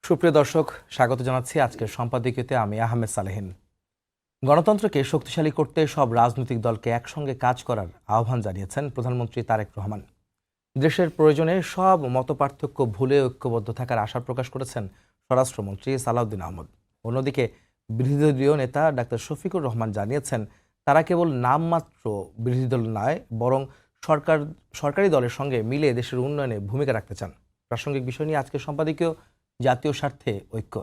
সুপ্রিয় দর্শক, স্বাগত জানাচ্ছি আজকের সম্পাদকীয়তে। আমি আহমেদ সালেহীন। গণতন্ত্রকে শক্তিশালী করতে সব রাজনৈতিক দলকে একসঙ্গে কাজ করার আহ্বান জানিয়েছেন প্রধানমন্ত্রী তারেক রহমান। দেশের প্রয়োজনে সব মতপার্থক্য ভুলে ঐক্যবদ্ধ থাকার আশা প্রকাশ করেছেন স্বরাষ্ট্রমন্ত্রী সালাউদ্দিন আহমদ। অন্যদিকে বিরোধী দলীয় নেতা ডাক্তার শফিকুর রহমান জানিয়েছেন, তারা কেবল নামমাত্র বিরোধী দল নয়, বরং সরকারি দলের সঙ্গে মিলে দেশের উন্নয়নে ভূমিকা রাখতে চান। প্রাসঙ্গিক বিষয় নিয়ে আজকের সম্পাদকীয় জাতীয় স্বার্থে ঐক্য,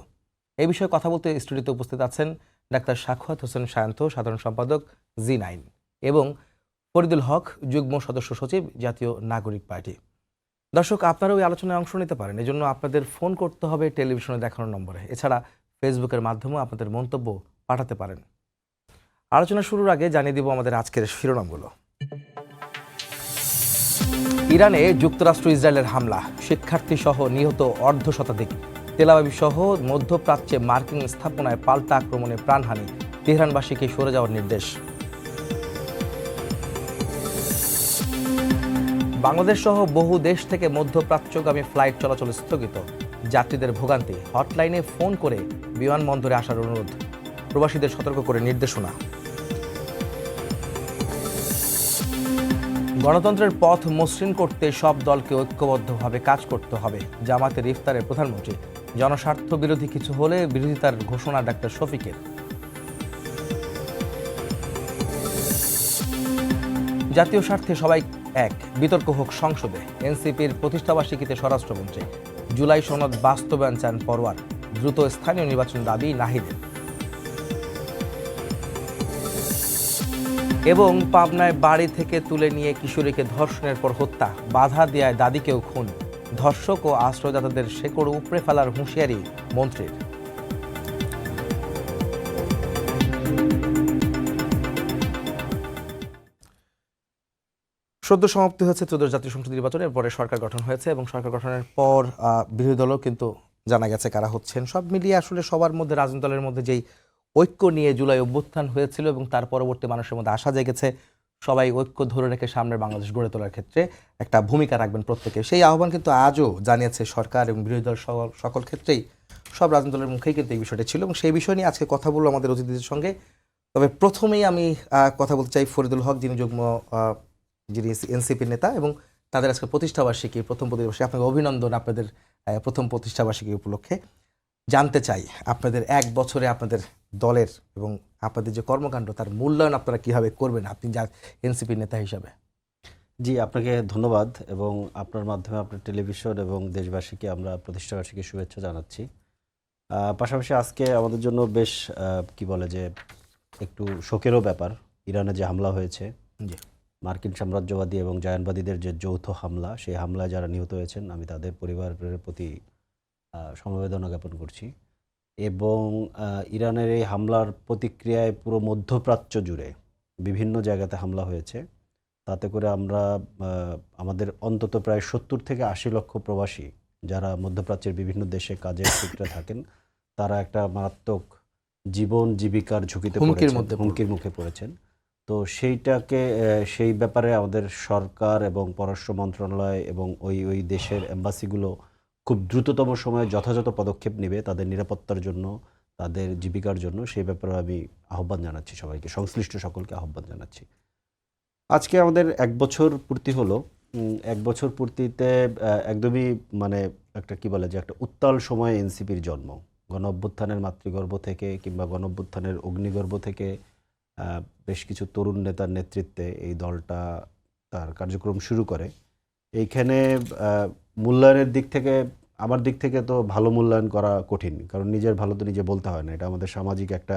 এই বিষয়ে কথা বলতে স্টুডিওতে উপস্থিত আছেন ডাক্তার সাখাওয়াত হোসেন সায়ন্ত, সাধারণ সম্পাদক জি9, এবং ফরিদুল হক, যুগ্ম সদস্য সচিব, জাতীয় নাগরিক পার্টি। দর্শক, আপনারাও এই আলোচনায় অংশ নিতে পারেন। এজন্য আপনাদের ফোন করতে হবে টেলিভিশনে দেখানো নম্বরে। এছাড়া ফেসবুকের মাধ্যমেও আপনাদের মন্তব্য পাঠাতে পারেন। আলোচনা শুরুর আগে জানিয়ে দিব আমাদের আজকের শিরোনামগুলো। ইরানে যুক্তরাষ্ট্র ইসরায়েলের হামলা, শিক্ষার্থী সহ নিহত অর্ধশতাধিক। তেল আবিব সহ মধ্যপ্রাচ্যে মার্কিন স্থাপনায় পাল্টা আক্রমণে প্রাণহানি, তেহরানবাসীকে সরে যাওয়ার নির্দেশ। বাংলাদেশ সহ বহু দেশ থেকে মধ্যপ্রাচ্যগামী ফ্লাইট চলাচল স্থগিত, যাত্রীদের ভোগান্তি। হটলাইনে ফোন করে বিমানবন্দরে আসার অনুরোধ, প্রবাসীদের সতর্ক করে নির্দেশনা। গণতন্ত্রের পথ মসৃণ করতে সব দলকে ঐক্যবদ্ধভাবে কাজ করতে হবে, জামাতের ইফতারের প্রধানমন্ত্রী। জনস্বার্থ বিরোধী কিছু হলে বিরোধিতার ঘোষণা ডাক্তার শফিকের। জাতীয় স্বার্থে সবাই এক, বিতর্ক হোক সংসদে। এনসিপির প্রতিষ্ঠাবার্ষিকীতে স্বরাষ্ট্রমন্ত্রী। জুলাই সনদ বাস্তবায়ন চান পরোয়ার। দ্রুত স্থানীয় নির্বাচন দাবি নাহিদের। এবং পাবনায় বাড়ি থেকে তুলে নিয়ে কিশোরীকে ধর্ষণের পর হত্যা, বাধা দেয়ায় দাদিকেও খুন। ধর্ষক ও আশ্রয়দাতাদের শেকড় উপড়ে ফেলার হুঁশিয়ারি মন্ত্রীর। সদ্য সমাপ্তি হয়েছে ত্রয়োদশ জাতীয় সংসদ নির্বাচনের পরে সরকার গঠন হয়েছে, এবং সরকার গঠনের পর বিরোধী দলও কিন্তু জানা গেছে কারা হচ্ছেন। সব মিলিয়ে আসলে সবার মধ্যে, রাজনৈতিক দলের মধ্যে যেই ঐক্য নিয়ে জুলাই অভ্যুত্থান হয়েছিল এবং তার পরবর্তী মানুষের মধ্যে আশা জেগেছে, সবাই ঐক্য ধরে রেখে সামনের বাংলাদেশ গড়ে তোলার ক্ষেত্রে একটা ভূমিকা রাখবেন প্রত্যেকে। সেই আহ্বান কিন্তু আজও জানিয়েছে সরকার এবং বিরোধী দল সকল ক্ষেত্রেই, সব রাজনৈতিক দলের মুখেই কিন্তু এই বিষয়টা ছিল। এবং সেই বিষয় নিয়ে আজকে কথা বলবো আমাদের অতিথিদের সঙ্গে। তবে প্রথমেই আমি কথা বলতে চাই ফরিদুল হক, যিনি এনসিপির নেতা, এবং তাদের আজকে প্রতিষ্ঠাবার্ষিকী, প্রথম প্রতিষ্ঠাবার্ষিকী। আপনাকে অভিনন্দন আপনাদের প্রথম প্রতিষ্ঠাবার্ষিকী উপলক্ষে। জানতে চাই আপনাদের এক বছরে আপনাদের দলের এবং আপনাদের যে কর্মকাণ্ড, তার মূল্যায়ন আপনারা কীভাবে করবেন, আপনি যা এনসিপির নেতা হিসাবে। জি, আপনাকে ধন্যবাদ, এবং আপনার মাধ্যমে আপনার টেলিভিশন এবং দেশবাসীকে আমরা প্রতিষ্ঠাবার্ষিকীর শুভেচ্ছা জানাচ্ছি। পাশাপাশি আজকে আমাদের জন্য বেশ কি বলে যে একটু শোকেরও ব্যাপার, ইরানে যে হামলা হয়েছে, মার্কিন সাম্রাজ্যবাদী এবং জায়নবাদীদের যে যৌথ হামলা, সেই হামলায় যারা নিহত হয়েছেন, আমি তাদের পরিবারের প্রতি সমবেদনা জ্ঞাপন করছি। এবং ইরানের এই হামলার প্রতিক্রিয়ায় পুরো মধ্যপ্রাচ্য জুড়ে বিভিন্ন জায়গাতে হামলা হয়েছে। তাতে করে আমরা আমাদের অন্তত প্রায় 70 থেকে 80 লক্ষ প্রবাসী যারা মধ্যপ্রাচ্যের বিভিন্ন দেশে কাজের সূত্রে থাকেন, তারা একটা মারাত্মক জীবন জীবিকার ঝুঁকিতে হুমকির মুখে পড়েছেন। তো সেই ব্যাপারে আমাদের সরকার এবং পররাষ্ট্র মন্ত্রণালয় এবং ওই দেশের এম্বাসিগুলো খুব দ্রুততম সময়ে যথাযথ পদক্ষেপ নেবে তাদের নিরাপত্তার জন্য, তাদের জীবিকার জন্য। সেই ব্যাপারে আমি আহ্বান জানাচ্ছি সবাইকে, সংশ্লিষ্ট সকলকে আহ্বান জানাচ্ছি। আজকে আমাদের 1 বছর পূর্তি হলো। 1 বছর পূর্তিতে একদমই মানে একটা কি বলে যে একটা উত্তাল সময়ে এনসিপির জন্ম। গণ অভ্যুত্থানের মাতৃগর্ভ থেকে কিংবা গণ অভ্যুত্থানের অগ্নিগর্ভ থেকে বেশ কিছু তরুণ নেতার নেতৃত্বে এই দলটা তার কার্যক্রম শুরু করে। এইখানে মূল্যায়নের দিক থেকে, আমার দিক থেকে তো ভালো মূল্যায়ন করা কঠিন, কারণ নিজের ভালো তো নিজে বলতে হয় না। এটা আমাদের সামাজিক একটা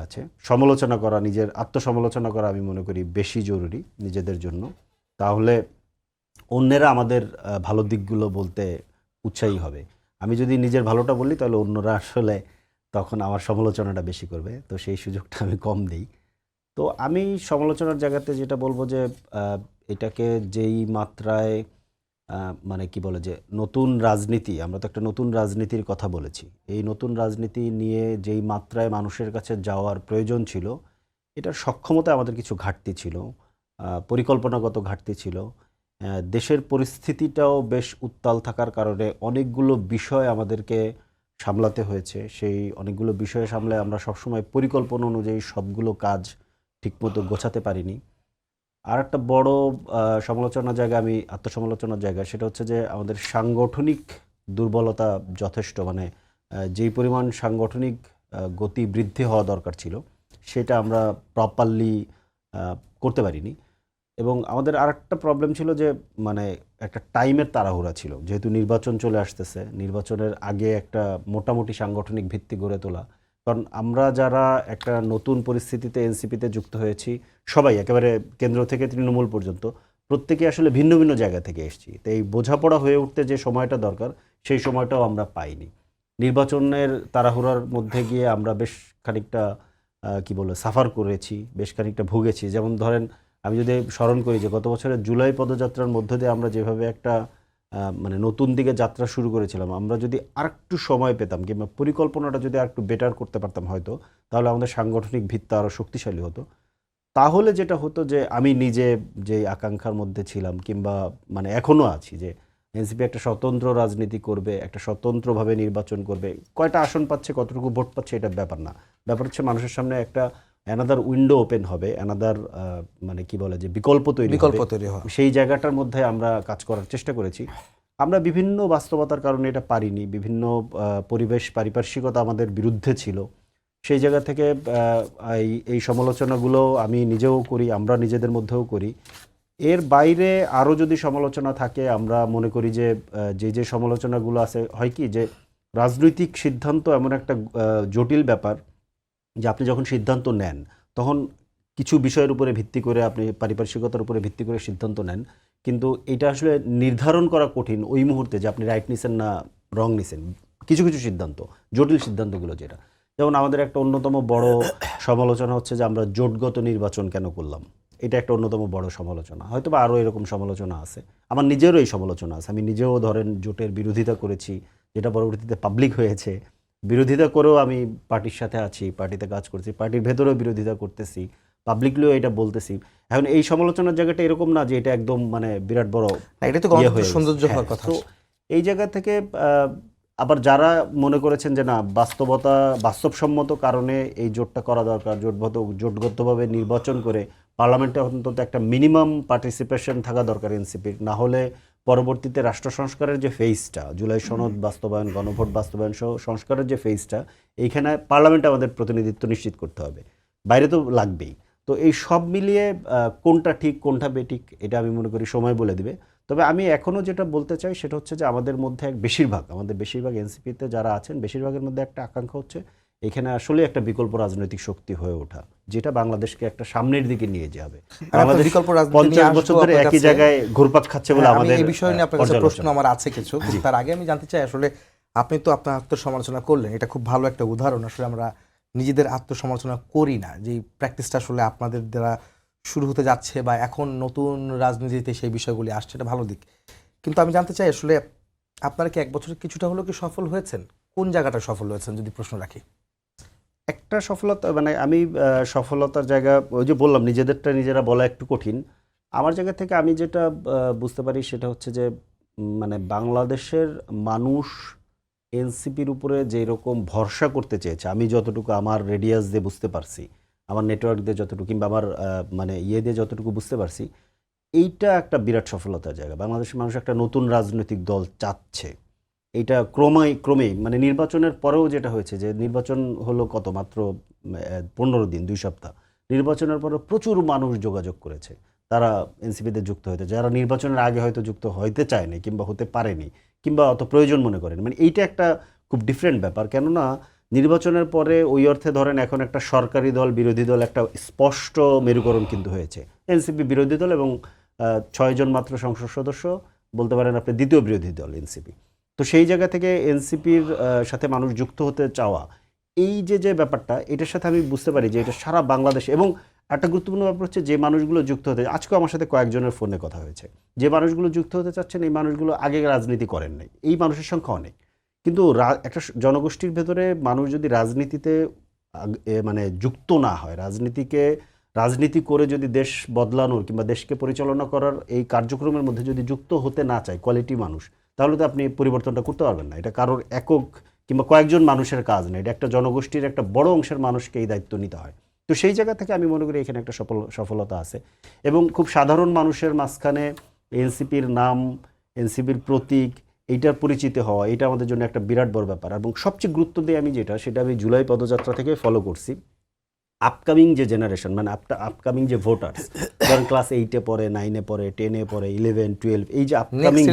আছে। সমালোচনা করা, নিজের আত্মসমালোচনা করা আমি মনে করি বেশি জরুরি নিজেদের জন্য। তাহলে অন্যেরা আমাদের ভালো দিকগুলো বলতে উৎসাহী হবে। আমি যদি নিজের ভালোটা বলি, তাহলে অন্যরা আসলে তখন আমার সমালোচনাটা বেশি করবে, তো সেই সুযোগটা আমি কম দিই। তো আমি সমালোচনার জায়গাতে যেটা বলবো যে এটাকে যেই মাত্রায় মানে কি বলে যে নতুন রাজনীতি, আমরা তো একটা নতুন রাজনীতির কথা বলেছি। এই নতুন রাজনীতি নিয়ে যেই মাত্রায় মানুষের কাছে যাওয়ার প্রয়োজন ছিল, এটার সক্ষমতায় আমাদের কিছু ঘাটতি ছিল, পরিকল্পনাগত ঘাটতি ছিল। দেশের পরিস্থিতিটাও বেশ উত্তাল থাকার কারণে অনেকগুলো বিষয় আমাদেরকে সামলাতে হয়েছে। সেই অনেকগুলো বিষয় সামলে আমরা সবসময় পরিকল্পনা অনুযায়ী সবগুলো কাজ ঠিকমতো গোছাতে পারিনি। আর একটা বড় সমালোচনার জায়গা, আমি আত্মসমালোচনার জায়গা, সেটা হচ্ছে যে আমাদের সাংগঠনিক দুর্বলতা যথেষ্ট, মানে যেই পরিমাণ সাংগঠনিক গতি বৃদ্ধি হওয়া দরকার ছিল সেটা আমরা প্রপারলি করতে পারিনি। এবং আমাদের আরেকটা প্রবলেম ছিল যে মানে একটা টাইমের তাড়াহুড়া ছিল, যেহেতু নির্বাচন চলে আসতেছে, নির্বাচনের আগে একটা মোটামুটি সাংগঠনিক ভিত্তি গড়ে তোলা। কারণ আমরা যারা একটা নতুন পরিস্থিতিতে এনসিপিতে যুক্ত হয়েছি, সবাই একেবারে কেন্দ্র থেকে তৃণমূল পর্যন্ত প্রত্যেকে আসলে ভিন্ন ভিন্ন জায়গা থেকে এসেছি, তো এই বোঝাপড়া হয়ে উঠতে যে সময়টা দরকার সেই সময়টাও আমরা পাইনি। নির্বাচনের তাড়াহুড়ার মধ্যে গিয়ে আমরা বেশ খানিকটা কি বলে সাফার করেছি, বেশ খানিকটা ভুগেছি। যেমন ধরেন, আমি যদি স্মরণ করি যে গত বছরের জুলাই পদযাত্রার মধ্য দিয়ে আমরা যেভাবে একটা মানে নতুন দিকে যাত্রা শুরু করেছিলাম, আমরা যদি আরেকটু সময় পেতাম কিংবা পরিকল্পনাটা যদি আরেকটু বেটার করতে পারতাম হয়তো, তাহলে আমাদের সাংগঠনিক ভিত্তি আরও শক্তিশালী হতো। তাহলে যেটা হতো যে আমি নিজে যে আকাঙ্ক্ষার মধ্যে ছিলাম কিংবা মানে এখনও আছি যে এনসিপি একটা স্বতন্ত্র রাজনীতি করবে, একটা স্বতন্ত্রভাবে নির্বাচন করবে, কয়টা আসন পাচ্ছে কতটুকু ভোট পাচ্ছে এটা ব্যাপার না, ব্যাপার হচ্ছে মানুষের সামনে একটা অ্যানাদার উইন্ডো ওপেন হবে, অ্যানাদার মানে কি বলে যে বিকল্প তৈরি হয়। সেই জায়গাটার মধ্যে আমরা কাজ করার চেষ্টা করেছি। আমরা বিভিন্ন বাস্তবতার কারণে এটা পারিনি, বিভিন্ন পরিবেশ পারিপার্শ্বিকতা আমাদের বিরুদ্ধে ছিল। সেই জায়গা থেকে এই সমালোচনাগুলো আমি নিজেও করি, আমরা নিজেদের মধ্যেও করি। এর বাইরে আরও যদি সমালোচনা থাকে, আমরা মনে করি যে যে সমালোচনাগুলো আছে, হয় কি যে রাজনৈতিক সিদ্ধান্ত এমন একটা জটিল ব্যাপার যে আপনি যখন সিদ্ধান্ত নেন তখন কিছু বিষয়ের উপরে ভিত্তি করে, আপনি পারিপার্শ্বিকতার উপরে ভিত্তি করে সিদ্ধান্ত নেন, কিন্তু এটা আসলে নির্ধারণ করা কঠিন ওই মুহূর্তে যে আপনি রাইট নিছেন না রং নিছেন। কিছু কিছু সিদ্ধান্ত, জটিল সিদ্ধান্তগুলো, যেটা যেমন আমাদের একটা অন্যতম বড় সমালোচনা হচ্ছে যে আমরা জোটগত নির্বাচন কেন করলাম, এটা একটা অন্যতম বড় সমালোচনা। হয়তো বা আরও এরকম সমালোচনা আছে, আমার নিজেরও এই সমালোচনা আছে। আমি নিজেও ধরেন জোটের বিরোধিতা করেছি, যেটা পরবর্তীতে পাবলিক হয়েছে। বিরোধিতা করেও আমি পার্টির সাথে আছি, পার্টিতে কাজ করছি, পার্টির ভেতরেও বিরোধিতা করতেছি, পাবলিকলিও এটা বলতেছি। এখন এই সমালোচনার জায়গাটা এরকম না যে এটা একদম মানে বিরাট বড়, এটা তো গণতন্ত্রের সৌন্দর্য হওয়ার কথা। তো এই জায়গা থেকে আবার যারা মনে করেছেন যে না, বাস্তবসম্মত কারণে এই জোটটা করা দরকার, জোটবদ্ধভাবে নির্বাচন করে পার্লামেন্টে অন্তত একটা মিনিমাম পার্টিসিপেশন থাকা দরকার এনসিপির, না হলে পরবর্তীতে রাষ্ট্র সংস্কারের যে ফেজটা, জুলাই সনদ বাস্তবায়ন, গণভোট বাস্তবায়ন সহ সংস্কারের যে ফেজটা, এইখানে পার্লামেন্টে আমাদের প্রতিনিধিত্ব নিশ্চিত করতে হবে, বাইরে তো লাগবেই। তো এই সব মিলিয়ে কোনটা ঠিক কোনটা বেঠিক এটা আমি মনে করি সময় বলে দিবে। তবে আমি এখনও যেটা বলতে চাই সেটা হচ্ছে যে আমাদের মধ্যে আমাদের বেশিরভাগ এনসিপিতে যারা আছেন বেশিরভাগের মধ্যে একটা আকাঙ্ক্ষা হচ্ছে এখানে আসলে একটা বিকল্প রাজনৈতিক শক্তি হয়ে ওঠা, যেটা বাংলাদেশকে একটা সামনের দিকে নিয়ে যাবে। আমাদের বিকল্প 50 বছর ধরে একই জায়গায় ঘুরপাক খাচ্ছে বলে আমাদের এই বিষয় নিয়ে আপনার কাছে প্রশ্ন আমার আছে কিছু। তার আগে আমি জানতে চাই, আসলে আপনি তো আপনার আত্মসমালোচনা করলেন, এটা খুব ভালো একটা উদাহরণ। আসলে আমরা নিজেদের আত্মসমালোচনা করি না, যে প্র্যাকটিসটা আসলে আপনাদের দ্বারা শুরু হতে যাচ্ছে বা এখন নতুন রাজনীতিতে সেই বিষয়গুলি আসছে, এটা ভালো দিক। কিন্তু আমি জানতে চাই, আসলে আপনারা কি 1 বছরে কিছুটা হলেও কি সফল হয়েছেন? কোন জায়গাটা সফল হয়েছেন যদি প্রশ্ন রাখি? একটা সফলতা, মানে আমি সফলতার জায়গা ওই যে বললাম, নিজেদেরটা নিজেরা বলা একটু কঠিন। আমার জায়গা থেকে আমি যেটা বুঝতে পারি সেটা হচ্ছে যে মানে বাংলাদেশের মানুষ এনসিপির উপরে যেই রকম ভরসা করতে চেয়েছে, আমি যতটুকু আমার রেডিয়াস দিয়ে বুঝতে পারছি, আমার নেটওয়ার্ক দিয়ে যতটুকু কিংবা আমার মানে ইয়ে দিয়ে যতটুকু বুঝতে পারছি, এইটা একটা বিরাট সফলতার জায়গা। বাংলাদেশের মানুষ একটা নতুন রাজনৈতিক দল চাচ্ছে। এটা ক্রমেই মানে নির্বাচনের পরেও যেটা হয়েছে যে নির্বাচন হলো কত মাত্র 15 দিন, 2 সপ্তাহ। নির্বাচনের পরে প্রচুর মানুষ যোগাযোগ করেছে, তারা এনসিপিতে যুক্ত হতে, যারা নির্বাচনের আগে হয়তো যুক্ত হইতে চায়নি কিংবা হতে পারেনি কিংবা অত প্রয়োজন মনে করেন। মানে এইটা একটা খুব ডিফারেন্ট ব্যাপার। কেননা নির্বাচনের পরে ওই অর্থে ধরেন এখন একটা সরকারি দল বিরোধী দল একটা স্পষ্ট মেরুকরণ কিন্তু হয়েছে। এনসিপি বিরোধী দল এবং 6 জন মাত্র সংসদ সদস্য, বলতে পারেন আপনি দ্বিতীয় বিরোধী দল এনসিপি। তো সেই জায়গা থেকে এনসিপির সাথে মানুষ যুক্ত হতে চাওয়া, এই যে ব্যাপারটা, এটার সাথে আমি বুঝতে পারি যে এটা সারা বাংলাদেশ। এবং একটা গুরুত্বপূর্ণ ব্যাপার হচ্ছে যে মানুষগুলো যুক্ত হতে, আজকেও আমার সাথে কয়েকজনের ফোনে কথা হয়েছে, যে মানুষগুলো যুক্ত হতে চাচ্ছেন এই মানুষগুলো আগে রাজনীতি করেন নাই, এই মানুষের সংখ্যা অনেক। কিন্তু একটা জনগোষ্ঠীর ভেতরে মানুষ যদি রাজনীতিতে মানে যুক্ত না হয়, রাজনীতিকে রাজনীতি করে যদি দেশ বদলানোর কিংবা দেশকে পরিচালনা করার এই কার্যক্রমের মধ্যে যদি যুক্ত হতে না চায় কোয়ালিটি মানুষ, তাহলে তো আপনি পরিবর্তনটা করতে পারবেন না। এটা কারোর একক কিংবা কয়েকজন মানুষের কাজ না, এটা একটা জনগোষ্ঠীর একটা বড় অংশের মানুষকে এই দায়িত্ব নিতে হয়। তো সেই জায়গা থেকে আমি মনে করি এখানে একটা সফলতা আছে। এবং খুব সাধারণ মানুষের মাঝখানে এনসিপির নাম, এনসিপির প্রতীক, এইটার পরিচিত হওয়া, এটা আমাদের জন্য একটা বিরাট বড় ব্যাপার। এবং সবচেয়ে গুরুত্ব দিয়ে আমি সেটা আমি জুলাই পদযাত্রা থেকে ফলো করছি। আপকামিং যে জেনারেশন, মানে আপকামিং যে ভোটার্স, ধরেন ক্লাস 8-এ পড়ে, 9-এ পড়ে, 10-এ পড়ে, 11, 12, এই যে আপকামিং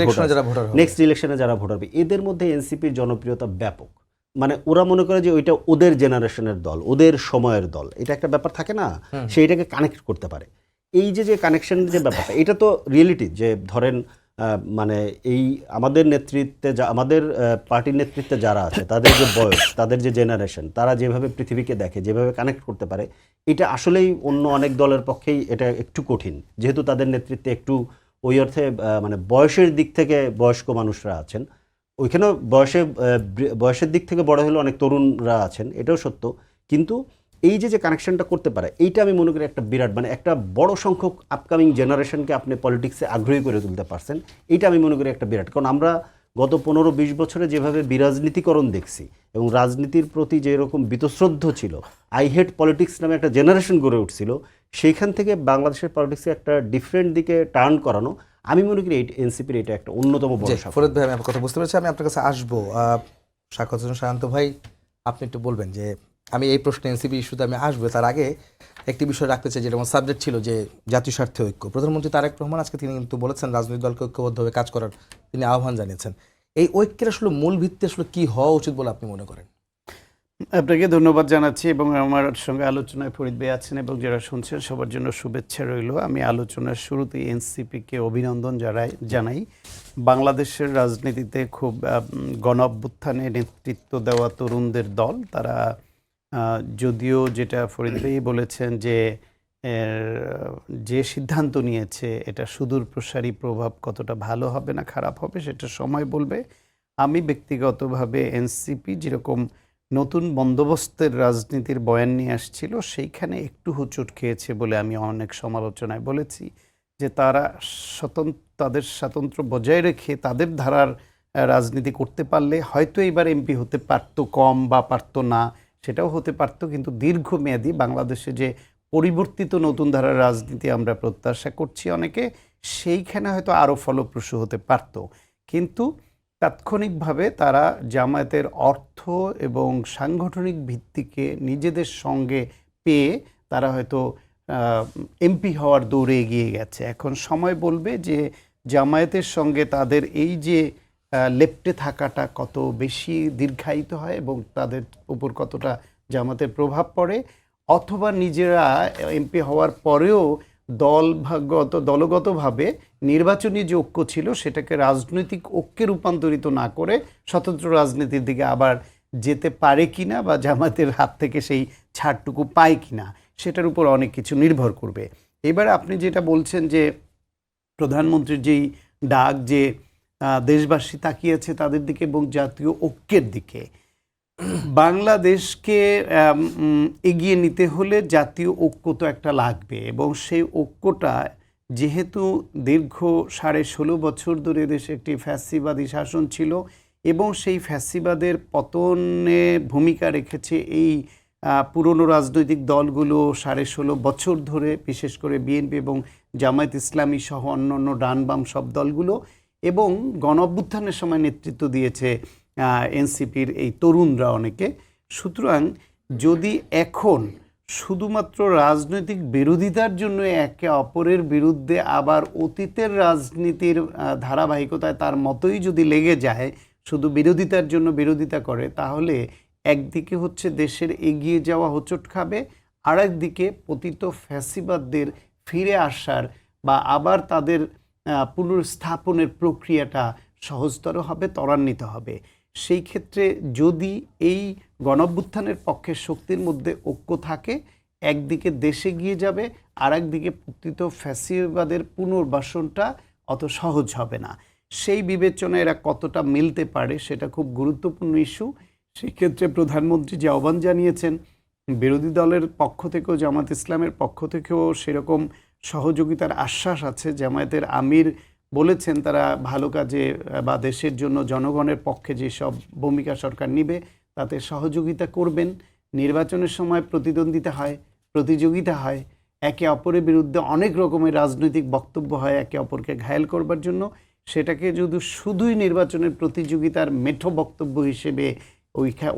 নেক্সট ইলেকশনে যারা ভোটার হবে, এদের মধ্যে এনসিপির জনপ্রিয়তা ব্যাপক। মানে ওরা মনে করে যে ওইটা ওদের জেনারেশনের দল, ওদের সময়ের দল, এটা একটা ব্যাপার থাকে না, সেইটাকে কানেক্ট করতে পারে। এই যে কানেকশন যে ব্যাপারটা, এটা তো রিয়েলিটি। যে ধরেন মানে এই আমাদের নেতৃত্বে আমাদের পার্টির নেতৃত্বে যারা আছে, তাদের যে বয়স, তাদের যে জেনারেশন, তারা যেভাবে পৃথিবীকে দেখে, যেভাবে কানেক্ট করতে পারে, এটা আসলেই অন্য অনেক দলের পক্ষেই এটা একটু কঠিন, যেহেতু তাদের নেতৃত্বে একটু ওই অর্থে মানে বয়সের দিক থেকে বয়স্ক মানুষরা আছেন, ওইখানেও বয়সের দিক থেকে বড় হলে অনেক তরুণরা আছেন, এটাও সত্য। কিন্তু এই যে কানেকশনটা করতে পারে, এইটা আমি মনে করি একটা বিরাট, মানে একটা বড় সংখ্যক আপকামিং জেনারেশনকে আপনি পলিটিক্সে আগ্রহী করে তুলতে পারছেন, এইটা আমি মনে করি একটা বিরাট। কারণ আমরা গত 15-20 বছরে যেভাবে বিরাজনীতিকরণ দেখছি এবং রাজনীতির প্রতি যে এরকম বীতশ্রদ্ধ ছিল, আই হেট পলিটিক্স নামে একটা জেনারেশন গড়ে উঠছিল, সেইখান থেকে বাংলাদেশের পলিটিক্সে একটা ডিফারেন্ট দিকে টার্ন করানো, আমি মনে করি এনসিপির এটা একটা অন্যতম বড় সাফল্য। ফরিদ ভাই, আমি আপনার কথা বুঝতে পেরেছি, আমি আপনার কাছে আসবো। স্বাগত শান্ত ভাই, আপনি একটু বলবেন যে আমি এই প্রশ্নে এনসিপি ইস্যুতে আমি আসবো, তার আগে একটি বিষয় রাখতে চাই, যেটা আমার সাবজেক্ট ছিল যে জাতীয় স্বার্থে ঐক্য। প্রধানমন্ত্রী তারেক রহমান আজকে তিনি কিন্তু বলেছেন রাজনৈতিক দলকে ঐক্যবদ্ধভাবে কাজ করার তিনি আহ্বান জানিয়েছেন। এই ঐক্যের আসলে মূল ভিত্তি আসলে কি হওয়া উচিত বলে আপনি মনে করেন? আপনাকে ধন্যবাদ জানাচ্ছি এবং আমার সঙ্গে আলোচনায় ফরিদ ভাই আছেন এবং যারা শুনছেন সবার জন্য শুভেচ্ছা রইল। আমি আলোচনার শুরুতেই এনসিপিকে অভিনন্দন জানাই। বাংলাদেশের রাজনীতিতে খুব গণ অভ্যুত্থানে নেতৃত্ব দেওয়া তরুণদের দল, তারা যদিও যেটা ফরিদ ভাই বলেছেন যে সিদ্ধান্ত নিয়েছে এটা সুদূর প্রসারী প্রভাব কতটা ভালো হবে না খারাপ হবে সেটা সময় বলবে। আমি ব্যক্তিগতভাবে এনসিপি যেরকম নতুন বন্দোবস্তের রাজনীতির বয়ান নিয়ে আসছিল, সেইখানে একটু হোঁচট খেয়েছে বলে আমি অনেক সমালোচনায় বলেছি যে তারা তাদের স্বাতন্ত্র্য বজায় রেখে তাদের ধারার রাজনীতি করতে পারলে হয়তো এবার এমপি হতে পারতো, কম বা পারতো না সেটাও হতে পারতো, কিন্তু দীর্ঘমেয়াদী বাংলাদেশে যে পরিবর্তিত নতুন ধারার রাজনীতি আমরা প্রত্যাশা করছি অনেকে, সেইখানে হয়তো আরও ফলপ্রসূ হতে পারতো। কিন্তু তাৎক্ষণিকভাবে তারা জামায়াতের অর্থ এবং সাংগঠনিক ভিত্তিকে নিজেদের সঙ্গে পেয়ে তারা হয়তো এমপি হওয়ার দৌড়ে এগিয়ে গেছে। এখন সময় বলবে যে জামায়াতের সঙ্গে তাদের এই যে লেপ্টে থাকাটা কত বেশি দীর্ঘায়িত হয় এবং তাদের উপর কতটা জামায়াতের প্রভাব পড়ে, অথবা নিজেরা এমপি হওয়ার পরেও দলগতভাবে নির্বাচনী যে ঐক্য ছিল সেটাকে রাজনৈতিক ঐক্যে রূপান্তরিত না করে স্বতন্ত্র রাজনীতির দিকে আবার যেতে পারে কিনা বা জামায়াতের হাত থেকে সেই ছাড়টুকু পায় কিনা, সেটার উপর অনেক কিছু নির্ভর করবে। এবার আপনি যেটা বলছেন যে প্রধানমন্ত্রীর যেই ডাক, যে দেশবাসী তাকিয়েছে তাদের দিকে এবং জাতীয় ঐক্যের দিকে, বাংলাদেশকে এগিয়ে নিতে হলে জাতীয় ঐক্য তো একটা লাগবে এবং সেই ঐক্যটা যেহেতু দীর্ঘ 16.5 বছর ধরে দেশে একটি ফ্যাসিবাদী শাসন ছিল এবং সেই ফ্যাসিবাদের পতনে ভূমিকা রেখেছে এই পুরনো রাজনৈতিক দলগুলো 16.5 বছর ধরে, বিশেষ করে বিএনপি এবং জামায়াত ইসলামী সহ অন্যান্য ডান বাম সব দলগুলো, এবং গণ অভ্যুত্থানের সময় নেতৃত্ব দিয়েছে এনসিপির এই তরুণরা অনেকে। সুতরাং যদি এখন শুধুমাত্র রাজনৈতিক বিরোধিতার জন্য একে অপরের বিরুদ্ধে আবার অতীতের রাজনীতির ধারাবাহিকতায় তার মতোই যদি লেগে যায়, শুধু বিরোধিতার জন্য বিরোধিতা করে, তাহলে একদিকে হচ্ছে দেশের এগিয়ে যাওয়া হোঁচট খাবে, আর একদিকে পতিত ফ্যাসিবাদদের ফিরে আসার বা আবার তাদের পুনর্স্থাপনের প্রক্রিয়াটা সহজতর হবে, ত্বরান্বিত হবে। সেই ক্ষেত্রে যদি এই গণঅভ্যুত্থানের পক্ষের শক্তির মধ্যে ঐক্য থাকে, একদিকে দেশে গিয়ে যাবে, আর একদিকে পতিত ফ্যাসিবাদের পুনর্বাসনটা অত সহজ হবে না। সেই বিবেচনায় এরা কতটা মিলতে পারে সেটা খুব গুরুত্বপূর্ণ ইস্যু। সেই ক্ষেত্রে প্রধানমন্ত্রী যে আহ্বান জানিয়েছেন বিরোধী দলের পক্ষ থেকেও, জামাত ইসলামের পক্ষ থেকেও সেরকম সহযোগিতার আশ্বাস আছে। জামায়াতের আমির বলেছেন তারা ভালো কাজে বা দেশের জন্য জনগণের পক্ষে যেসব ভূমিকা সরকার নিবে তাতে সহযোগিতা করবেন। নির্বাচনের সময় প্রতিদ্বন্দ্বিতা হয়, প্রতিযোগিতা হয়, একে অপরের বিরুদ্ধে অনেক রকমের রাজনৈতিক বক্তব্য হয় একে অপরকে ঘায়েল করবার জন্য। সেটাকে যদি শুধুই নির্বাচনের প্রতিযোগিতার মেঠো বক্তব্য হিসেবে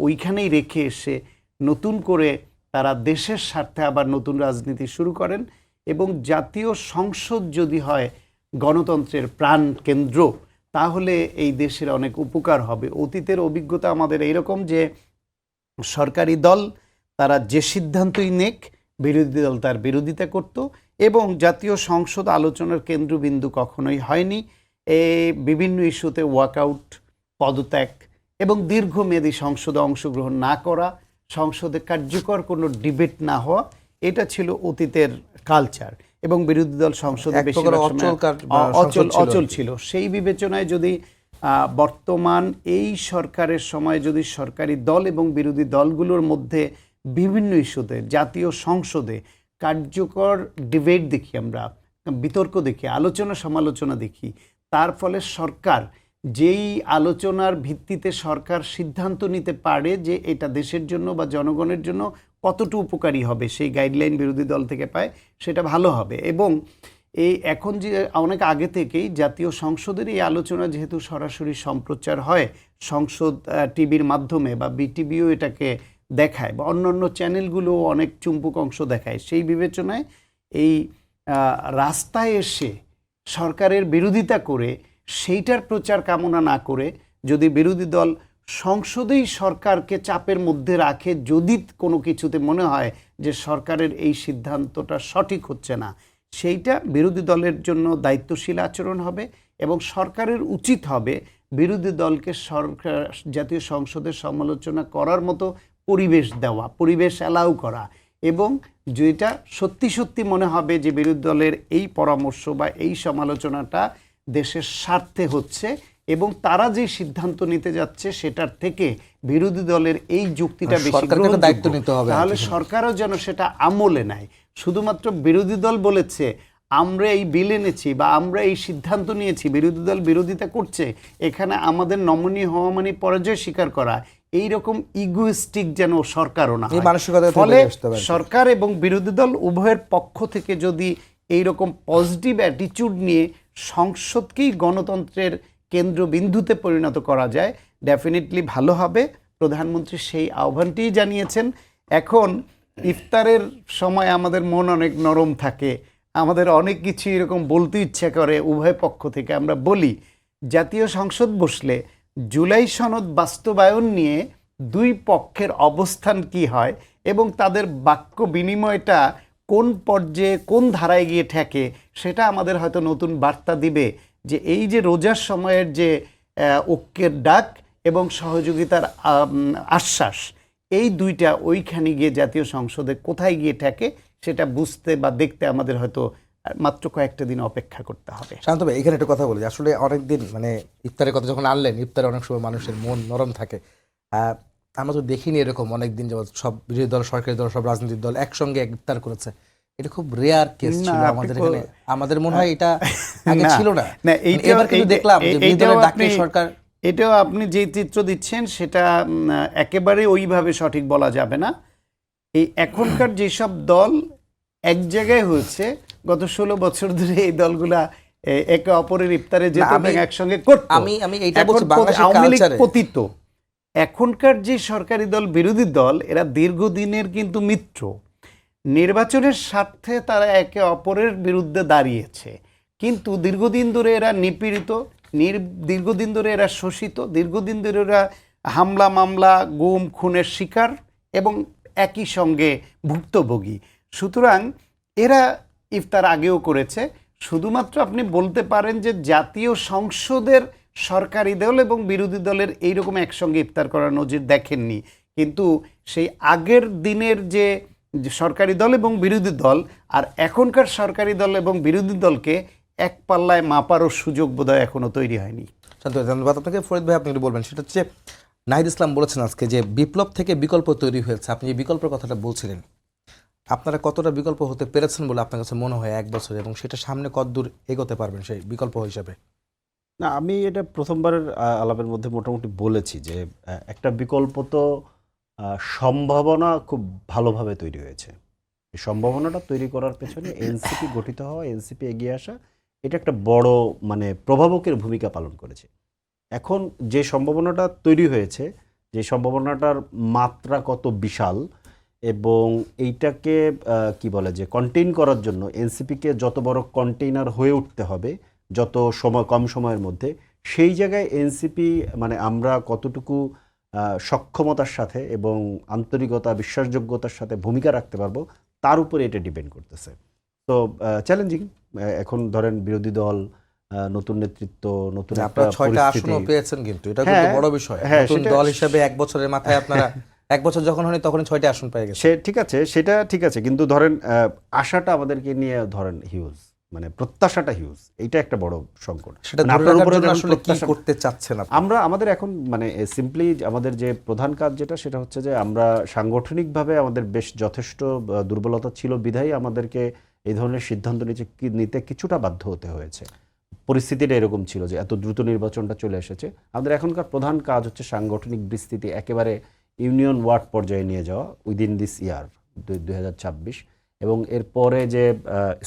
ওইখানেই রেখে এসে নতুন করে তারা দেশের স্বার্থে আবার নতুন রাজনীতি শুরু করেন, এবং জাতীয় সংসদ যদি হয় গণতন্ত্রের প্রাণ কেন্দ্র, তাহলে এই দেশের অনেক উপকার হবে। অতীতের অভিজ্ঞতা আমাদের এইরকম যে সরকারি দল তারা যে সিদ্ধান্তই নেক, বিরোধী দল তার বিরোধিতা করত, এবং জাতীয় সংসদ আলোচনার কেন্দ্রবিন্দু কখনোই হয়নি। বিভিন্ন ইস্যুতে ওয়াকআউট, পদত্যাগ এবং দীর্ঘমেয়াদী সংসদে অংশগ্রহণ না করা, সংসদে কার্যকর কোনো ডিবেট না হওয়া, এটা ছিল অতীতের কালচার। এবং বিরোধী দল সংসদে অচল ছিল। সেই বিবেচনায় যদি বর্তমান এই সরকারের সময় যদি সরকারি দল এবং বিরোধী দলগুলোর মধ্যে বিভিন্ন ইস্যুতে জাতীয় সংসদে কার্যকর ডিবেট দেখি, আমরা বিতর্ক দেখি, আলোচনা সমালোচনা দেখি, তার ফলে সরকার যেই আলোচনার ভিত্তিতে সরকার সিদ্ধান্ত নিতে পারে যে এটা দেশের জন্য বা জনগণের জন্য কতটুকু উপকারী হবে, সেই গাইডলাইন বিরোধী দল থেকে পায়, সেটা ভালো হবে। এবং এই এখন যে অনেক আগে থেকেই জাতীয় সংসদের এই আলোচনা যেহেতু সরাসরি সম্প্রচার হয় সংসদ টিভির মাধ্যমে, বা বিটিভিও এটাকে দেখায়, বা অন্যান্য চ্যানেলগুলো অনেক চুম্বক অংশ দেখায়, সেই বিবেচনায় এই রাস্তায় এসে সরকারের বিরোধিতা করে সেইটার প্রচার কামনা না করে যদি বিরোধী দল সংসদেই সরকারকে চাপের মধ্যে রাখে, যদি কোনো কিছুতে মনে হয় যে সরকারের এই সিদ্ধান্তটা সঠিক হচ্ছে না, সেইটা বিরোধী দলের জন্য দায়িত্বশীল আচরণ হবে। এবং সরকারের উচিত হবে বিরোধী দলকে সরকার জাতীয় সংসদের সমালোচনা করার মতো পরিবেশ দেওয়া, পরিবেশ অ্যালাউ করা, এবং যেটা সত্যি সত্যি মনে হবে যে বিরোধী দলের এই পরামর্শ বা এই সমালোচনাটা দেশের স্বার্থে হচ্ছে, এবং তারা যে সিদ্ধান্ত নিতে যাচ্ছে সেটার থেকে বিরোধী দলের এই যুক্তিটা বেশি গ্রহণযোগ্য, তাহলে সরকারও যেন সেটা আমলে নেয়। শুধুমাত্র বিরোধী দল বলেছে আমরা এই বিল এনেছি বা আমরা এই সিদ্ধান্ত নিয়েছি, বিরোধী দল বিরোধিতা করছে, এখানে আমাদের নমনীয় হওয়া মানে পরাজয় স্বীকার করা, এইরকম ইগোইস্টিক যেন সরকারও না হয়। ফলে সরকার এবং বিরোধী দল উভয়ের পক্ষ থেকে যদি এইরকম পজিটিভ অ্যাটিটিউড নিয়ে সংসদকেই গণতন্ত্রের কেন্দ্রবিন্দুতে পরিণত করা যায়, ডেফিনেটলি ভালো হবে। প্রধানমন্ত্রী সেই আহ্বানটিই জানিয়েছেন। এখন ইফতারের সময় আমাদের মন অনেক নরম থাকে, আমাদের অনেক কিছু এরকম বলতে ইচ্ছা করে, উভয় পক্ষ থেকে আমরা বলি জাতীয় সংসদ বসলে জুলাই সনদ বাস্তবায়ন নিয়ে দুই পক্ষের অবস্থান কি হয় এবং তাদের বাক্য বিনিময়টা কোন পর্যায়ে কোন ধারায় গিয়ে ঠেকে, সেটা আমাদের হয়তো নতুন বার্তা দিবে যে এই যে রোজার সময়ের যে ঐক্যের ডাক এবং সহযোগিতার আশ্বাস, এই দুইটা ওইখানে গিয়ে জাতীয় সংসদে কোথায় গিয়ে ঠেকে সেটা বুঝতে বা দেখতে আমাদের হয়তো মাত্র কয়েকটা দিন অপেক্ষা করতে হবে। শান্ত ভাই, এখানে একটা কথা বলি, আসলে অনেকদিন মানে ইফতারের কথা যখন আনলেন, ইফতারে অনেক সময় মানুষের মন নরম থাকে। আমরা তো দেখিনি এরকম অনেকদিন যাবত সব বিরোধী দল, সরকারি দল, সব রাজনৈতিক দল একসঙ্গে ইফতার করেছে। এটা খুব রেয়ার কেস ছিল আমাদের এখানে। আমাদের মনে হয় এটা আগে ছিল না। এবার কিন্তু দেখলাম যে বিরোধী দলের ডাকে সরকার। এটাও আপনি যে চিত্র দিচ্ছেন সেটা একেবারে ওইভাবে সঠিক বলা যাবে না। এই এখনকার যেসব দল এক জায়গায় হয়েছে, গত 16 বছর ধরে এই দলগুলা একে অপরের ইফতারে যেত এবং একসঙ্গে করত। আমি এইটা বলছি বাংলাদেশের কালচারে পতিত। এখনকার যে সরকারি দল, বিরোধী দল, এরা দীর্ঘদিনের কিন্তু মিত্র। নির্বাচনের স্বার্থে তারা একে অপরের বিরুদ্ধে দাঁড়িয়েছে, কিন্তু দীর্ঘদিন ধরে এরা নিপীড়িত, দীর্ঘদিন ধরে এরা শোষিত, দীর্ঘদিন ধরে এরা হামলা মামলা গুম খুনের শিকার এবং একই সঙ্গে ভুক্তভোগী। সুতরাং এরা ইফতার আগেও করেছে। শুধুমাত্র আপনি বলতে পারেন যে জাতীয় সংসদের সরকারি দল এবং বিরোধী দলের এইরকম একসঙ্গে ইফতার করার নজির দেখেননি, কিন্তু সেই আগের দিনের যে সরকারি দল এবং বিরোধী দল আর এখনকার সরকারি দল এবং বিরোধী দলকে এক পাল্লায় মাপারও সুযোগ বোধহয় এখনো তৈরি হয়নি। ধন্যবাদ আপনাকে। ফরিদ ভাই, আপনি একটু বলবেন, সেটা হচ্ছে নাহিদ ইসলাম বলেছেন আজকে যে বিপ্লব থেকে বিকল্প তৈরি হয়েছে। আপনি যে বিকল্পের কথাটা বলছিলেন, আপনারা কতটা বিকল্প হতে পেরেছেন বলে আপনার কাছে মনে হয় 1 বছরে, এবং সেটা সামনে কতদূর এগোতে পারবেন সেই বিকল্প হিসাবে? না, আমি এটা প্রথমবারের আলাপের মধ্যে মোটামুটি বলেছি যে একটা বিকল্প তো সম্ভাবনা খুব ভালোভাবে তৈরি হয়েছে। এই সম্ভাবনাটা তৈরি করার পেছনে এনসিপি গঠিত হওয়া, এনসিপি এগিয়ে আসা, এটা একটা বড় মানে প্রভাবকের ভূমিকা পালন করেছে। এখন যে সম্ভাবনাটা তৈরি হয়েছে, যে সম্ভাবনাটার মাত্রা কত বিশাল, এবং এইটাকে কি বলে যে কন্টেইন করার জন্য এনসিপিকে যত বড় কন্টেইনার হয়ে উঠতে হবে যত সময়, কম সময়ের মধ্যে, সেই জায়গায় এনসিপি মানে আমরা কতটুকু সক্ষমতার সাথে এবং আন্তরিকতা, বিশ্বাসযোগ্যতার সাথে ভূমিকা রাখতে পারবো, তার উপরে এটা ডিপেন্ড করতেছে। তো চ্যালেঞ্জিং। এখন ধরেন বিরোধী দল, নতুন নেতৃত্ব, নতুন একটা আপনারা 6টা পরিস্থিতি। আসনও পেয়েছেন, কিন্তু এটা হ্যাঁ, কিন্তু বড় বিষয়। হ্যাঁ, নতুন সেটা- দল হিসেবে 1 বছরের মাথায় আপনারা 1 বছর যখন হয়নি তখনই 6টা আসন পেয়ে গেছে। সে ঠিক আছে, সেটা ঠিক আছে, কিন্তু ধরেন আশাটা আমাদেরকে নিয়ে ধরেন হিউজ, মানে প্রত্যাশাটা হিউজ, এইটা একটা বড় সংকট। সেটা মানে ধরে আপনার রাখার উপরে জন্য যখন আসলে কি প্রত্যাশা- করতে চাচ্ছেন আপনি? আমরা আমাদের এখন মানে সিম্পলি আমাদের যে প্রধান কাজ যেটা, সেটা হচ্ছে যে আমরা সাংগঠনিকভাবে আমাদের বেশ যথেষ্ট দুর্বলতা ছিল বিধায় আমাদেরকে এই ধরনের সিদ্ধান্ত নিতে কিছুটা বাধ্য হতে হয়েছে। পরিস্থিতিটা এরকম ছিল যে এত দ্রুত নির্বাচনটা চলে এসেছে। আমাদের এখনকার প্রধান কাজ হচ্ছে সাংগঠনিক বিস্তৃতি একেবারে ইউনিয়ন ওয়ার্ড পর্যায়ে নিয়ে যাওয়া উইদিন দিস ইয়ার 2026, এবং এরপরে যে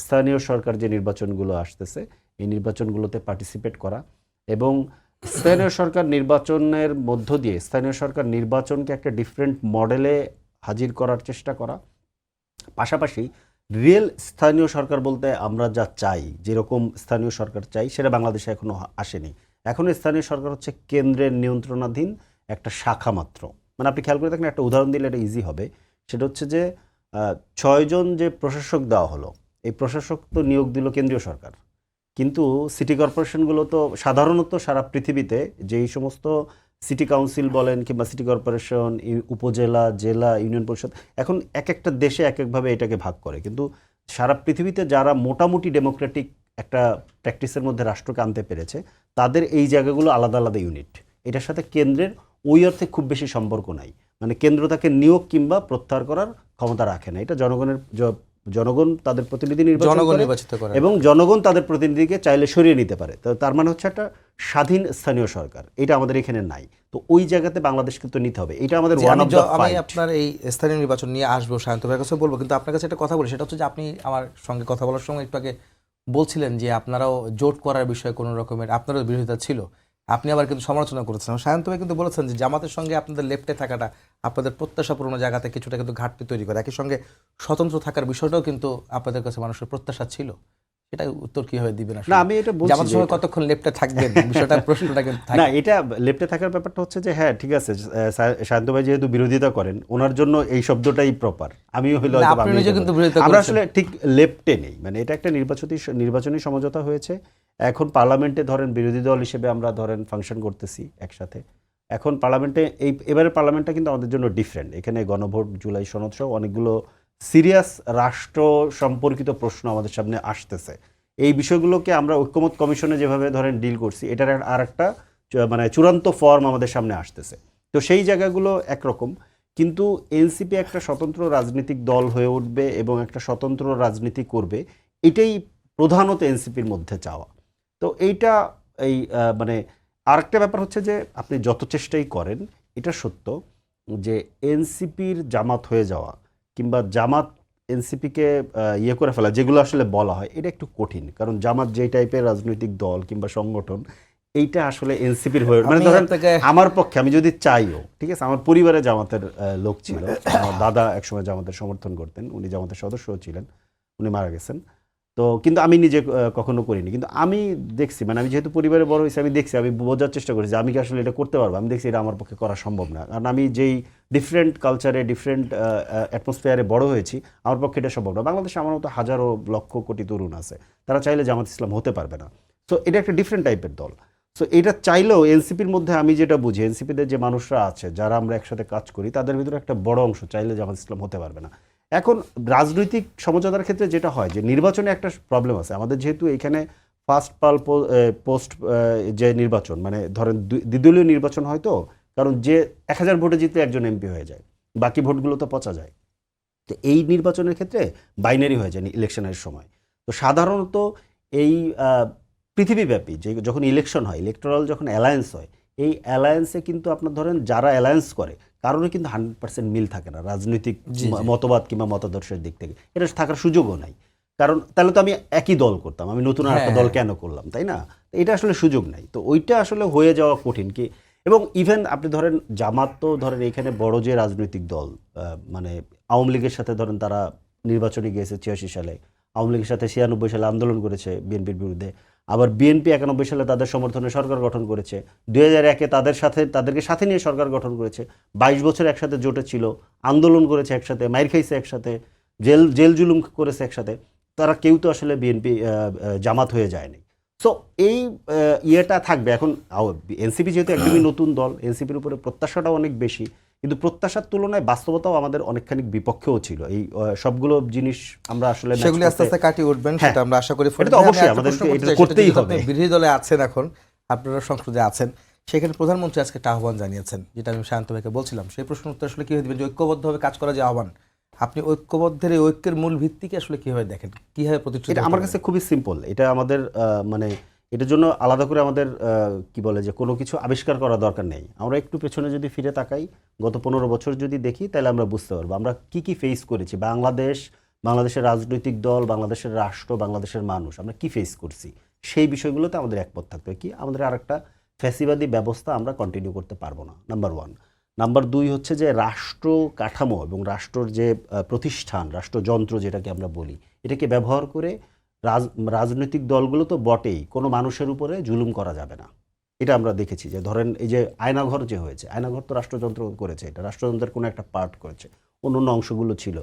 স্থানীয় সরকার যে নির্বাচনগুলো আসতেছে, এই নির্বাচনগুলোতে পার্টিসিপেট করা, এবং স্থানীয় সরকার নির্বাচনের মধ্য দিয়ে স্থানীয় সরকার নির্বাচনকে একটা ডিফারেন্ট মডেলে হাজির করার চেষ্টা করা। পাশাপাশি রিয়েল স্থানীয় সরকার বলতে আমরা যা চাই, যেরকম স্থানীয় সরকার চাই, সেটা বাংলাদেশে এখনো আসেনি। এখন স্থানীয় সরকার হচ্ছে কেন্দ্রের নিয়ন্ত্রণাধীন একটা শাখা মাত্র। মানে আপনি খেয়াল করে দেখেন, একটা উদাহরণ দিলে এটা ইজি হবে। সেটা হচ্ছে যে 6 জন যে প্রশাসক দেওয়া হলো, এই প্রশাসক তো নিয়োগ দিল কেন্দ্রীয় সরকার, কিন্তু সিটি কর্পোরেশনগুলো তো সাধারণত সারা পৃথিবীতে যেই সমস্ত সিটি কাউন্সিল বলেন কিংবা সিটি কর্পোরেশন, উপজেলা, জেলা, ইউনিয়ন পরিষদ, এখন এক একটা দেশে এক একভাবে এটাকে ভাগ করে, কিন্তু সারা পৃথিবীতে যারা মোটামুটি ডেমোক্রেটিক একটা প্র্যাকটিসের মধ্যে রাষ্ট্রকে আনতে পেরেছে, তাদের এই জায়গাগুলো আলাদা আলাদা ইউনিট। এটার সাথে কেন্দ্রের ওই অর্থে খুব বেশি সম্পর্ক নাই। মানে কেন্দ্র তাকে নিয়োগ কিংবা প্রত্যাহার করার ক্ষমতা রাখে না। এটা জনগণ তাদের প্রতিনিধি জনগণ নির্বাচন নির্বাচিত করে, এবং জনগণ তাদের প্রতিনিধিকে চাইলে সরিয়ে নিতে পারে। তো তার মানে হচ্ছে একটা স্বাধীন স্থানীয় সরকার, এটা আমাদের এখানে নাই। তো ওই জায়গাতে বাংলাদেশ কিন্তু নিতে হবে, এটা আমাদের জি, ওয়ান অফ দ্য আমি ফাইট। আপনার এই স্থানীয় নির্বাচন নিয়ে আসবো, সায়ন্ত ভাইয়ের কাছে বলবো, কিন্তু আপনার কাছে একটা কথা বলি। সেটা হচ্ছে যে আপনি আমার সঙ্গে কথা বলার সময় একটু আগে বলছিলেন যে আপনারাও জোট করার বিষয়ে কোনো রকমের আপনারও বিরোধিতা ছিল। আপনি আবার কিন্তু সমালোচনা করেছেন। সায়ন্ত ভাই কিন্তু বলেছেন যে জামাতের সঙ্গে আপনাদের লেফটে থাকাটা আপনাদের প্রত্যাশাপূর্ণ জায়গাতে কিছুটা কিন্তু ঘাটতি তৈরি করে। একই সঙ্গে স্বতন্ত্র থাকার বিষয়টাও কিন্তু আপনাদের কাছে মানুষের প্রত্যাশা ছিল। এটা উত্তর কিভাবে দিবেন? না, আমি এটা বলছি জামাতের যে সঙ্গে কতক্ষণ লেফটে থাকবেন, বিষয়টা প্রশ্নটা কিন্তু না, এটা লেফটে থাকার ব্যাপারটা হচ্ছে যে হ্যাঁ ঠিক আছে, শান্ত ভাই যেহেতু বিরোধিতা করেন, ওনার জন্য এই শব্দটাই প্রপার। আমিও হইলো না, হয়তো আপনি আমিও নিজে এটা কিন্তু বলি। বিরোধিতা আমরা করেছেন। আসলে ঠিক লেফটে নেই, মানে এটা একটা নির্বাচনী সমঝোতা হয়েছে। এখন পার্লামেন্টে ধরেন বিরোধী দল হিসেবে আমরা ধরেন ফাংশন করতেছি একসাথে। এখন পার্লামেন্টে এবারের পার্লামেন্টটা কিন্তু আমাদের জন্য ডিফারেন্ট। এখানে গণভোট, জুলাই সনদ সহ অনেকগুলো সিরিয়াস রাষ্ট্র সম্পর্কিত প্রশ্ন আমাদের সামনে আসতেছে। এই বিষয়গুলোকে আমরা ঐক্যমত কমিশনে যেভাবে ধরেন ডিল করছি, এটার আর একটা মানে চূড়ান্ত ফর্ম আমাদের সামনে আসতেছে। তো সেই জায়গাগুলো একরকম, কিন্তু এনসিপি একটা স্বতন্ত্র রাজনৈতিক দল হয়ে উঠবে এবং একটা স্বতন্ত্র রাজনীতি করবে, এটাই প্রধানত এনসিপির মধ্যে চাওয়া। তো এইটা এই মানে আরেকটা ব্যাপার হচ্ছে যে আপনি যত চেষ্টাই করেন, এটা সত্য যে এনসিপির জামাত হয়ে যাওয়া কিংবা জামাত এনসিপিকে ইয়ে করে ফেলা, যেগুলো আসলে বলা হয়, এটা একটু কঠিন। কারণ জামাত যে টাইপের রাজনৈতিক দল কিংবা সংগঠন, এইটা আসলে এনসিপির হয়ে মানে ধরেন আমার পক্ষে, আমি যদি চাইও, ঠিক আছে, আমার পরিবারে জামাতের লোক ছিল, আমার দাদা একসময় জামাতের সমর্থন করতেন, উনি জামাতের সদস্যও ছিলেন, উনি মারা গেছেন। তো কিন্তু আমি নিজে কখনো করিনি, কিন্তু আমি দেখছি, মানে আমি যেহেতু পরিবারে বড় হয়েছি, আমি দেখছি, আমি বোঝার চেষ্টা করেছি যে আমি কি আসলে এটা করতে পারবো। আমি দেখছি এটা আমার পক্ষে করা সম্ভব না, কারণ আমি যেই ডিফারেন্ট কালচারে, ডিফারেন্ট অ্যাটমসফিয়ারে বড় হয়েছি, আমার পক্ষে এটা সম্ভব না। বাংলাদেশে আমার মতো হাজারো লক্ষ কোটি তরুণ আছে, তারা চাইলে জামাত ইসলাম হতে পারবে না। সো এটা একটা ডিফারেন্ট টাইপের দল। সো এটা চাইলেও এনসিপির মধ্যে আমি যেটা বুঝি, এনসিপিতে যে মানুষরা আছে, যারা আমরা একসাথে কাজ করি, তাদের ভিতরে একটা বড় অংশ চাইলে জামাত ইসলাম হতে পারবে না। এখন রাজনৈতিক সমঝোতার ক্ষেত্রে যেটা হয় যে নির্বাচনে একটা প্রবলেম আছে আমাদের, যেহেতু এখানে ফার্স্ট পাল পোস্ট যে নির্বাচন, মানে ধরেন দ্বিদলীয় নির্বাচন হয়, তো কারণ যে 1000 ভোটে জিতলে একজন এমপি হয়ে যায়, বাকি ভোটগুলো তো পচা যায়। তো এই নির্বাচনের ক্ষেত্রে বাইনারি হয়ে যায় ইলেকশনের সময়। তো সাধারণত এই পৃথিবীব্যাপী যে যখন ইলেকশন হয়, ইলেকটোরাল যখন অ্যালায়েন্স হয়, এই অ্যালায়েন্সে কিন্তু আপনার ধরেন যারা অ্যালায়েন্স করে কারণে কিন্তু 100% মিল থাকে না রাজনৈতিক মতবাদ কিংবা মতাদর্শের দিক থেকে, এটা থাকার সুযোগও নাই। কারণ তাহলে তো আমি একই দল করতাম, আমি নতুন আর একটা দল কেন করলাম, তাই না? এটা আসলে সুযোগ নাই। তো ওইটা আসলে হয়ে যাওয়া কঠিন কি। এবং ইভেন আপনি ধরেন জামাত তো ধরেন এখানে বড় যে রাজনৈতিক দল, মানে আওয়ামী লীগের সাথে ধরেন তারা নির্বাচনে গিয়েছে 86 সালে, আওয়ামী লীগের সাথে 96 সালে আন্দোলন করেছে বিএনপির বিরুদ্ধে, আবার বিএনপি 91 সালে তাদের সমর্থনে সরকার গঠন করেছে, 2001-এ তাদেরকে সাথে নিয়ে সরকার গঠন করেছে, 22 বছর একসাথে জোটে ছিল, আন্দোলন করেছে একসাথে, মাইর খাইছে একসাথে, জেল জুলুম করেছে একসাথে। তারা কেউ তো আসলে বিএনপি জামাত হয়ে যায়নি। সো এই ইয়েটা থাকবে। এখন এনসিপি যেহেতু একদমই নতুন দল, এনসিপির উপরে প্রত্যাশাটাও অনেক বেশি, কিন্তু প্রত্যাশার তুলনায় বাস্তবতাও আমাদের অনেকখানি বিপক্ষেও ছিল। এই সবগুলো জিনিস আমরা আসলে সেগুলি আস্তে আস্তে কাটিয়ে উঠবেন, সেটা আমরা আশা করি। এটা তো অবশ্যই আমাদেরকে এটা করতেই হবে। বিরোধী দলে আছেন, এখন আপনারা সংসদে আছেন, সেখানে প্রধানমন্ত্রী আজকে একটা আহ্বান জানিয়েছেন, যেটা আমি শান্ত ভাইকে বলছিলাম। সেই প্রশ্ন উত্তর আসলে কীভাবে দেবেন, যে ঐক্যবদ্ধভাবে কাজ করা যে আহ্বান, আপনি ঐক্যবদ্ধের এই ঐক্যের মূল ভিত্তিকে আসলে কীভাবে দেখেন, কীভাবে প্রতিষ্ঠিত? এটা আমার কাছে খুবই সিম্পল। এটা আমাদের মানে এটার জন্য আলাদা করে আমাদের কি বলে যে কোনো কিছু আবিষ্কার করা দরকার নেই। আমরা একটু পেছনে যদি ফিরে তাকাই, গত 15 বছর যদি দেখি, তাহলে আমরা বুঝতে পারবো আমরা কি ফেস করেছি। বাংলাদেশের রাজনৈতিক দল, বাংলাদেশের রাষ্ট্র, বাংলাদেশের মানুষ আমরা কি ফেস করছি, সেই বিষয়গুলোতে আমাদের একমত থাকতে হবে। কি আমাদের আরেকটা ফ্যাসিবাদী ব্যবস্থা আমরা কন্টিনিউ করতে পারবো না, নাম্বার 1। নাম্বার 2 হচ্ছে যে রাষ্ট্র কাঠামো এবং রাষ্ট্রর যে প্রতিষ্ঠান, রাষ্ট্রযন্ত্র যেটাকে আমরা বলি, এটাকে ব্যবহার করে রাজনৈতিক দলগুলো তো বটেই, কোনো মানুষের উপরে জুলুম করা যাবে না। এটা আমরা দেখেছি যে ধরেন এই যে আয়নাঘর যে হয়েছে, আয়নাঘর তো রাষ্ট্রযন্ত্র করেছে, এটা রাষ্ট্রযন্ত্রের কোনো একটা পার্ট করেছে, অন্য অংশগুলো ছিল।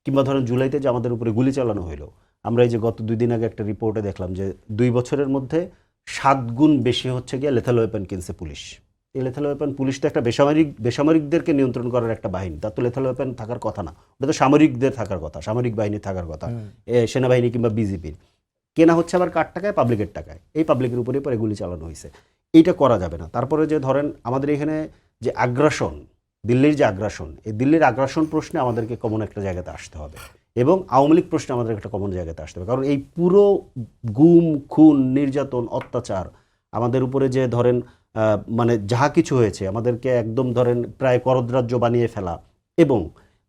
কিংবা ধরেন জুলাইতে যে আমাদের উপরে গুলি চালানো হলো, আমরা এই যে গত 2 দিন আগে একটা রিপোর্টে দেখলাম যে 2 বছরের মধ্যে 7 গুণ বেশি হচ্ছে গিয়ে লেথাল ওয়েপন কিনছে পুলিশ। এই লেথাল ওয়েপন, পুলিশ তো একটা বেসামরিকদেরকে নিয়ন্ত্রণ করার একটা বাহিনী, তার তো লেথাল ওয়েপন থাকার কথা না, ওটা তো সামরিকদের থাকার কথা, সামরিক বাহিনী থাকার কথা, সেনাবাহিনী কিংবা বিজেপির। কেনা হচ্ছে আবার কার টাকায়? পাবলিকের টাকায়। এই পাবলিকের উপরে পরে গুলি চালানো হয়েছে। এইটা করা যাবে না। তারপরে যে ধরেন আমাদের এখানে যে আগ্রাসন, দিল্লির যে আগ্রাসন, এই দিল্লির আগ্রাসন প্রশ্নে আমাদেরকে কমন একটা জায়গাতে আসতে হবে, এবং আওয়ামী লীগ প্রশ্নে আমাদের একটা কমন জায়গাতে আসতে হবে। কারণ এই পুরো গুম, খুন, নির্যাতন, অত্যাচার আমাদের উপরে যে ধরেন মানে যাহা কিছু হয়েছে, আমাদেরকে একদম ধরেন প্রায় করদরাজ্য বানিয়ে ফেলা, এবং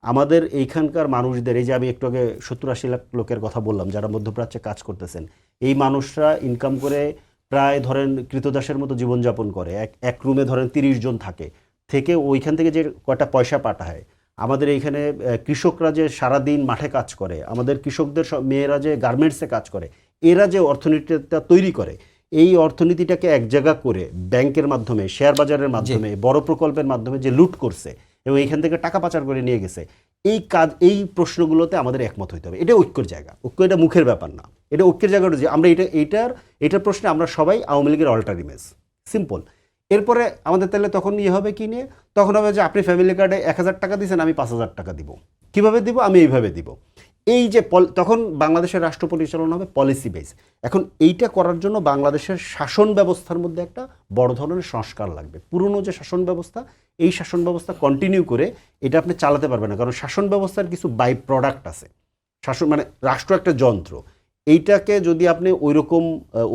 আমাদের এইখানকার মানুষদের, এই যে আমি একটু আগে 70-80 লাখ লোকের কথা বললাম যারা মধ্যপ্রাচ্যে কাজ করতেছেন, এই মানুষরা ইনকাম করে প্রায় ধরেন কৃতদাসের মতো জীবনযাপন করে, এক রুমে ধরেন 30 জন থেকে ওইখান থেকে যে কয়টা পয়সা পাঠায়। আমাদের এইখানে কৃষকরা যে সারাদিন মাঠে কাজ করে, আমাদের কৃষকদের মেয়েরা যে গার্মেন্টসে কাজ করে, এরা যে অর্থনীতিটা তৈরি করে, এই অর্থনীতিটাকে এক জায়গা করে ব্যাংকের মাধ্যমে, শেয়ার বাজারের মাধ্যমে, বড় প্রকল্পের মাধ্যমে যে লুট করছে এবং এইখান থেকে টাকা পাচার করে নিয়ে গেছে, এই প্রশ্নগুলোতে আমাদের একমত হইতে হবে। এটা ঐক্যের জায়গা, ঐক্য এটা মুখের ব্যাপার না, এটা ঐক্যের জায়গাটা যে আমরা এইটার প্রশ্নে আমরা সবাই আওয়ামী লীগের অল্টার ইমেজ, সিম্পল। এরপরে আমাদের তাহলে তখন হবে কি নিয়ে, তখন হবে যে আপনি ফ্যামিলি কার্ডে 1000 টাকা দিয়েছেন, আমি 5000 টাকা দিব। কিভাবে দিব? আমি এইভাবে দিব। এই যে তখন বাংলাদেশের রাষ্ট্র পরিচালনা হবে পলিসি বেস। এখন এইটা করার জন্য বাংলাদেশের শাসন ব্যবস্থার মধ্যে একটা বড় ধরনের সংস্কার লাগবে। পুরনো যে শাসন ব্যবস্থা, এই শাসন ব্যবস্থা কন্টিনিউ করে এটা আপনি চালাতে পারবেন না, কারণ শাসন ব্যবস্থার কিছু বাই প্রোডাক্ট আছে। শাসন মানে রাষ্ট্র একটা যন্ত্র, এইটাকে যদি আপনি ওইরকম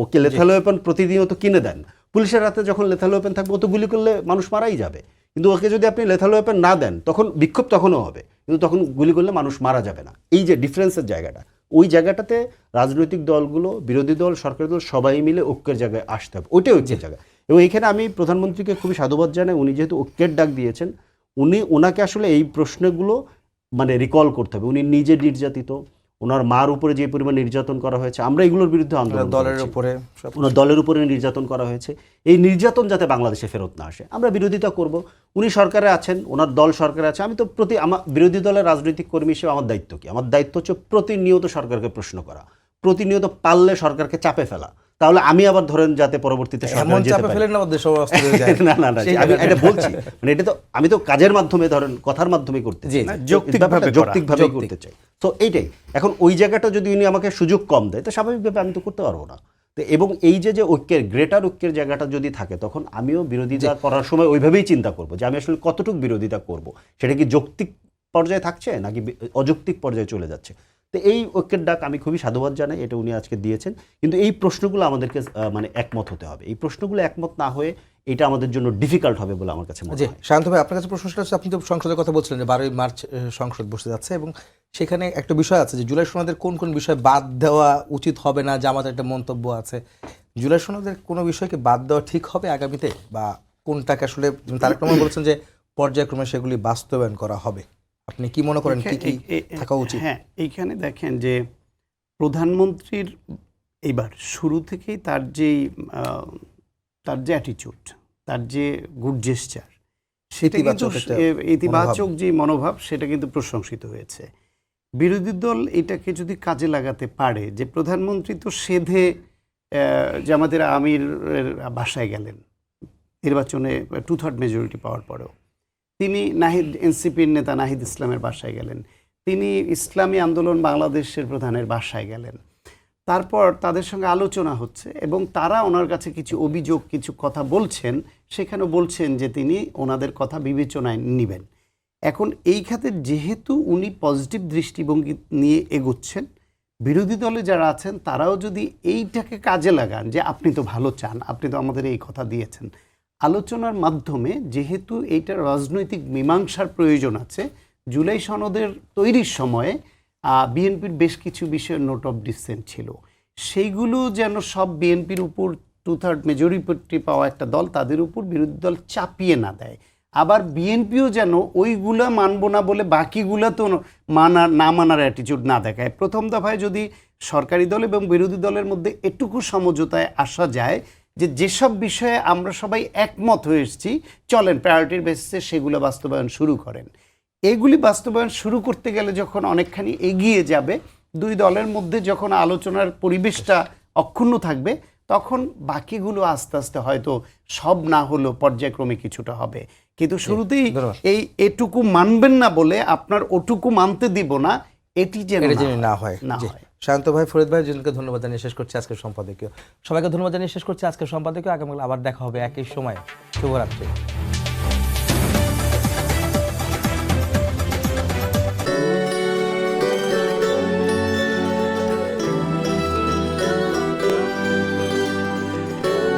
ওকে লেথাল ওয়েপন প্রতিনিয়ত কিনে দেন, পুলিশের হাতে যখন লেথাল ওয়েপন থাকবে, ও তো গুলি করলে মানুষ মারাই যাবে। কিন্তু ওকে যদি আপনি লেথাল ওয়েপন না দেন, তখন বিক্ষোভ তখনও হবে, কিন্তু তখন গুলি করলে মানুষ মারা যাবে না। এই যে ডিফারেন্সের জায়গাটা, ওই জায়গাটাতে রাজনৈতিক দলগুলো, বিরোধী দল, সরকারি দল সবাই মিলে ঐক্যের জায়গায় আসতে হবে, ওইটাই ঐক্যের জায়গা। এবং এখানে আমি প্রধানমন্ত্রীকে খুবই সাধুবাদ জানাই, উনি যেহেতু ঐক্যের ডাক দিয়েছেন, ওনাকে আসলে এই প্রশ্নগুলো মানে রিকল করতে হবে। উনি নিজে নির্যাতিত, ওনার মার উপরে যে পরিমাণ নির্যাতন করা হয়েছে, আমরা এগুলোর বিরুদ্ধে আন্দোলন, ওনার দলের উপরে নির্যাতন করা হয়েছে, এই নির্যাতন যাতে বাংলাদেশে ফেরত না আসে আমরা বিরোধিতা করব। উনি সরকারে আছেন, ওনার দল সরকারে আছে, আমি তো আমার বিরোধী দলের রাজনৈতিক কর্মী হিসেবে আমার দায়িত্ব কি? আমার দায়িত্ব হচ্ছে প্রতিনিয়ত সরকারকে প্রশ্ন করা, প্রতিনিয়ত পারলে সরকারকে চাপে ফেলা, তাহলে আমি আবার ধরেন যাতে পরবর্তীতে না আমি এটা বলছি, মানে এটা তো আমি তো কাজের মাধ্যমে, ধরেন কথার মাধ্যমে করতে চাই, যৌক্তিকভাবে করতে চাই। তো এইটাই এখন ওই জায়গাটা যদি উনি আমাকে সুযোগ কম দেয়, তো স্বাভাবিকভাবে আমি তো করতে পারবো না। তো এবং এই যে ঐক্যের গ্রেটার ঐক্যের জায়গাটা যদি থাকে, তখন আমিও বিরোধিতা করার সময় ওইভাবেই চিন্তা করব যে আমি আসলে কতটুকু বিরোধিতা করব, সেটা কি যৌক্তিক পর্যায়ে থাকছে নাকি অযৌক্তিক পর্যায়ে চলে যাচ্ছে। তো এই ঐক্যের ডাক আমি খুবই সাধুবাদ জানাই, এটা উনি আজকে দিয়েছেন। কিন্তু এই প্রশ্নগুলো আমাদেরকে মানে একমত হতে হবে। এই প্রশ্নগুলো একমত না হয়ে এটা আমাদের জন্য ডিফিকাল্ট হবে বলে আমার কাছে মনে জি হয়। শান্ত ভাই, আপনার কাছে প্রশ্নটা হচ্ছে, আপনি তো সংসদের কথা বলছিলেন যে 12ই মার্চ সংসদ বসতে যাচ্ছে, এবং সেখানে একটা বিষয় আছে যে জুলাই সনদের কোন কোন বিষয় বাদ দেওয়া উচিত হবে না, জামাতের একটা মন্তব্য আছে। জুলাই সনদের কোনো বিষয়কে বাদ দেওয়া ঠিক হবে আগামীতে, বা কোনটাকে আসলে তারেক রহমান বলেছেন যে পর্যায়ক্রমে সেগুলি বাস্তবায়ন করা হবে, আপনি কি মনে করেন কি কি থাকা উচিত? হ্যাঁ, এইখানে দেখেন যে প্রধানমন্ত্রীর এবার শুরু থেকেই তার যে অ্যাটিটিউড, তার যে গুড জেস্চার, সেটা কিন্তু ইতিবাচক একটা ইতিবাচক যে মনোভাব, সেটা কিন্তু প্রশংসিত হয়েছে। বিরোধী দল এটাকে যদি কাজে লাগাতে পারে, যে প্রধানমন্ত্রী তো সেধে জামাতের আমিরের বাসায় গেলেন নির্বাচনে 2/3 মেজরিটি পাওয়ার পরেও, তিনি নাহিদ, এনসিপির নেতা নাহিদ ইসলামের বাসায় গেলেন, তিনি ইসলামী আন্দোলন বাংলাদেশের প্রধানের বাসায় গেলেন, তারপর তাদের সঙ্গে আলোচনা হচ্ছে এবং তারা ওনার কাছে কিছু অভিযোগ, কিছু কথা বলছেন, সেখানে বলছেন যে তিনি ওনাদের কথা বিবেচনায় নেবেন। এখন এই খাতে যেহেতু উনি পজিটিভ দৃষ্টিভঙ্গি নিয়ে এগোচ্ছেন, বিরোধী দলে যারা আছেন তারাও যদি এইটাকে কাজে লাগান, যে আপনি তো ভালো চান, আপনি তো আমাদের এই কথা দিয়েছেন, আলোচনার মাধ্যমে যেহেতু এইটা রাজনৈতিক মীমাংসার প্রয়োজন আছে, জুলাই সনদের তৈরির সময়ে বিএনপির বেশ কিছু বিষয়ে নোট অফ ডিসেন্ট ছিল, সেইগুলো যেন সব বিএনপির উপর 2/3 মেজরিটি পাওয়া একটা দল, তাদের উপর বিরোধী দল চাপিয়ে না দেয়। আবার বিএনপিও যেন ওইগুলা মানব না বলে বাকিগুলা তো না মানার অ্যাটিটিউড না দেখায়। প্রথম দফায় যদি সরকারি দল এবং বিরোধী দলের মধ্যে এটুকু সমঝোতায় আসা যায় যে যেসব বিষয়ে আমরা সবাই একমত হয়ে এসেছি, চলেন প্রায়োরিটির বেসিসে সেগুলো বাস্তবায়ন শুরু করেন। এগুলি বাস্তবায়ন শুরু করতে গেলে যখন অনেকখানি এগিয়ে যাবে, দুই দলের মধ্যে যখন আলোচনার পরিবেশটা অক্ষুণ্ণ থাকবে, তখন বাকিগুলো আস্তে আস্তে হয়তো সব না হলেও পর্যায়ক্রমে কিছুটা হবে। কিন্তু শুরুতেই এটুকু মানবেন না বলে আপনার ওটুকু মানতে দিব না, এটি যেন না হয়। শান্ত ভাই, ফরিদ ভাই, যিনিকে ধন্যবাদ জানিয়ে শেষ করছি আজকের সম্পাদকীয়। সবাইকে ধন্যবাদ জানিয়ে শেষ করছি আজকের সম্পাদকীয়। আগামীকাল আবার দেখা হবে একই সময়। শুভরাত্রি।